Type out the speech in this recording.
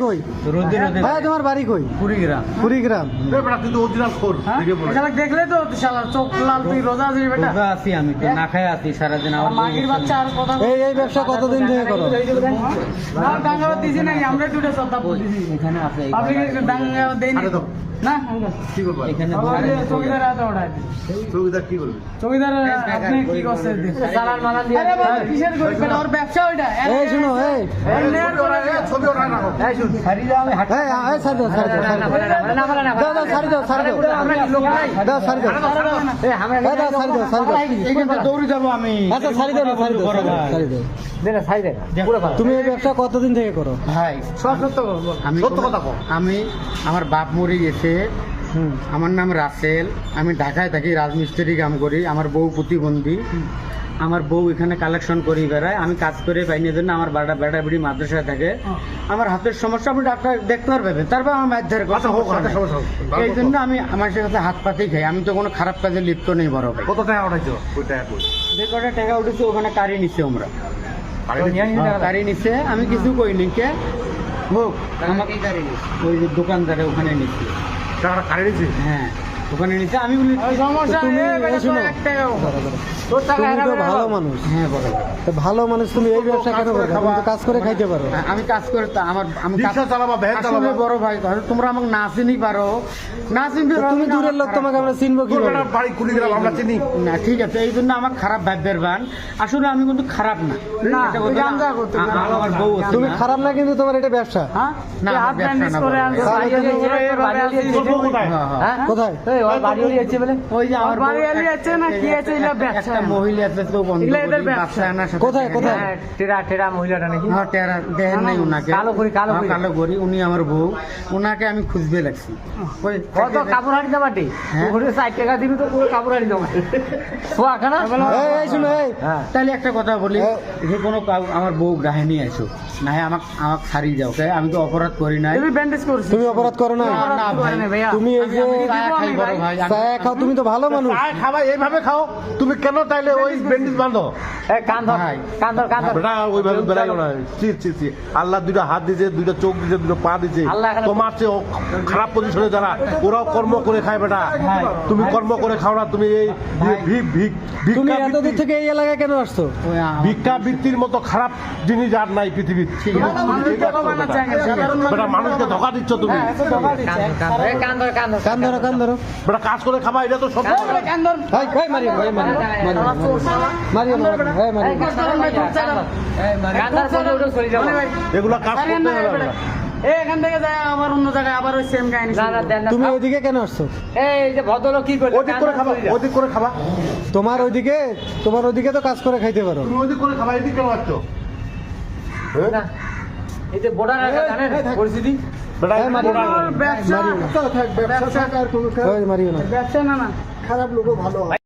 কই? হ্যাঁ, তোমার বাড়ি কই? কুড়িগ্রাম। কুড়িগ্রাম। দেখলে তো শালা চোখ লাল, তুই রোজা আছিস বেটা? রোজা আছি আমি, তো না খাই আছি সারাদিন। আমার মাগির বাচ্চা আর কথা এই ব্যবসা কতদিন থেকে করো? ডাঙ্গা দিছি নাকি আমরা দুটো সত্তা দিছি এখানে আছে। আপনি ডাঙ্গা দেন না? কি করবা এখানে চৌকিদার হাতে ওঠাই। চৌকিদার কি করবে? চৌকিদার আপনি কি করছেন? চালান মালান দিয়ে কিসের করবেন? ওর ব্যবসা ওইটা। এই শুনো, এই ছবি ওঠা না এই শুন, ছাড়ি দাও, আমি হাঁটি। এই ছাড়ি দাও, ছাড়ি দাও, ছাড়ি দাও। দাও, দাও, ছাড়ি দাও, ছাড়ি দাও। দাও, ছাড়ি দাও। এই আমরা দাও, দাও, ছাড়ি দাও, ছাড়ি দাও। এখান থেকে দৌড়ে যাবো আমি। আচ্ছা, ছাড়ি দাও, ছাড়ি দাও, ছাড়ি দাও। তুমি এই ব্যবসা কতদিন থেকে করো? ভাই সত্য আমি সত্য কথা কও। আমি আমার বাপ মরে গেছে। আমার নাম রাসেল। আমি ঢাকায় থাকি, রাজমিস্ত্রি কাম করি। আমার বউ প্রতিবন্ধী। আমার বউ এখানে কালেকশন করি বেড়ায়। আমি কাজ করে পাইনি, জন্য আমার বেটা বেড়ি মাদ্রাসায় থাকে। আমার হাতের সমস্যা, আপনি ডাক্তার দেখতে পারবেন। তারপর আমার মায়ের এই জন্য আমি আমার সাথে হাত পাতেই খাই। আমি তো কোনো খারাপ কাজে লিপ্ত নেই। বড় ভাই, কত টাকা উঠাইছো? ওই টাকা কই? যে কটা টাকা উঠেছে ওখানে কারি নিচ্ছে। আমরা কারি নিচ্ছে, আমি কিছু কইনি। কে হোক আমাকে ওই যে দোকানদারে ওখানে নিচ্ছে টাকাটা কারে দিছি? হ্যাঁ, ওখানে নিচ্ছে। আমি বলি সমস্যা তুমি নেই বেটা, শুনো। তোর এক টাকাও তোর টাকা তুমি তো ভালো মানুষ। হ্যাঁ বড় ভাই। তো ভালো মানুষ, তুমি এই ব্যবসা কেন করো? তুমি তো কাজ করে খাইতে পারো। আমি কাজ করে আমি রিক্সা চালাবা, ভ্যান আসলে চালাবা। বড় ভাই, হয়তো তোমরা আমাকে না চিনি পারো, না চিনতে তো পারো তুমি না, দূরের লোক, তোমাকে আমরা চিনবো কি? তোর বেটার বাড়ি কুড়িগ্রাম, আমরা চিনি। না ঠিক আছে, এই জন্য আমার খারাপ ভাববের বান। আসলে আমি কিন্তু খারাপ না। না, এটা তুই কথা না। গাঞ্জা করতে পারো। আমার বউ আছে তুমি না। খারাপ না, কিন্তু তোমার এটা ব্যবসা। হ্যাঁ না, তুই আমার হাত ব্যবসা ব্যান্ডেজ না করে বড় আনছিস, ভাই। বাড়ি আলি এসে বাড়ি আলি এসে তোর বউ কোথায়? হ্যাঁ, কোথায়? ওই যে আমার বাড়ি বউ আলি আছে না কি আছে, এগুলা ব্যবসা একটা মহিলা আছে তো বন্ধ এগুলা এদের করি, ব্যবসা। বাচ্চা আনার সাথে কোথায়? কোথায়? টেরা মহিলাটা নাকি? হ্যাঁ, টেরা দেখেন নাই উনাকে? কালো করি। হ্যাঁ, কালো করি। উনি আমার বউ। উনাকে আমি খুঁজবে লাগছি। ওই কত কাপড় হাড়ি দামাটি হ্যাঁ। ওরে 60 টাকা দিবি তো পুরো কাপড় হাড়ি দামা সোয়া খানা। এই শুনো, এই তাহলে একটা কথা বলি, যে কোনো আমার বউ গায়ে নিয়ে আসো, না হয় আমাকে ছাড়িয়ে যাও। কে? আমি তো অপরাধ করি নাই। তুমি ব্যান্ডেজ করছিস? তুমি অপরাধ করো না। না ভাই, ভাইয়া তুমি এই যে আমি চায়া খাই বড় ভাই। আমি- চায়া খাও, তুমি তো ভালো মানুষ। চায় খাবা, এইভাবে খাও। তুমি কেন তাইলে ওই ব্যান্ডেজ বাঁধো? এ কান ধর ভাই। কান ধর কান ধর বেটা ওইভাবে বেড়াইও না। চি চি চি, আল্লাহ দুইটা হাত দিয়েছে, দুইটা চোখ দিয়েছে, দুটো পা দিয়েছে। আল্লাহ এখানে- তোমার চেয়ে খারাপ পজিশনে যারা, ওরাও কর্ম করে খায় বেটা। তুমি কর্ম করে খাও না। তুমি এই তুমি ভিক্ষা এত দূর থেকে এই এলাকায় কেন আসছো? ওই আমার- ভিক্ষা বৃত্তির মতো খারাপ জিনিস আর নাই পৃথিবীর। ঠিক আছে। বেটা মানুষকে ধোকা দিচ্ছ তুমি। কান ধর কান ধর কান ধরো, কান ধরো। বেটা কাজ করে খাবা, এটা তো সব। কান ধর এই, এই মারিও না, এই মারিও না, মারিও না, মারিও না, মারিও না, এই মারিও না। কান ধর বলে উঠে চলে যাও। এগুলা কাজ করতে হবে না। এখান থেকে যায় আবার অন্য জায়গায় আবার ওই সেম কাহিনী। না না দেন তুমি ওইদিকে কেন আসছো? এই যে ভদ্রলোক কি করে ওদিক করে খাবা, ওদিক করে খাবা। তোমার ওইদিকে তো কাজ করে খাইতে পারো। তুমি ওদিক করে খাবা, এদিক কেন আসছো? না এই যে বর্ডার জানেন পরিস্থিতি বেটা এই মারিও না, ব্যবসা মারিও না। ব্যবসা ওই মারিও না। ব্যবসা না না খারাপ লোকও ভালো হয়।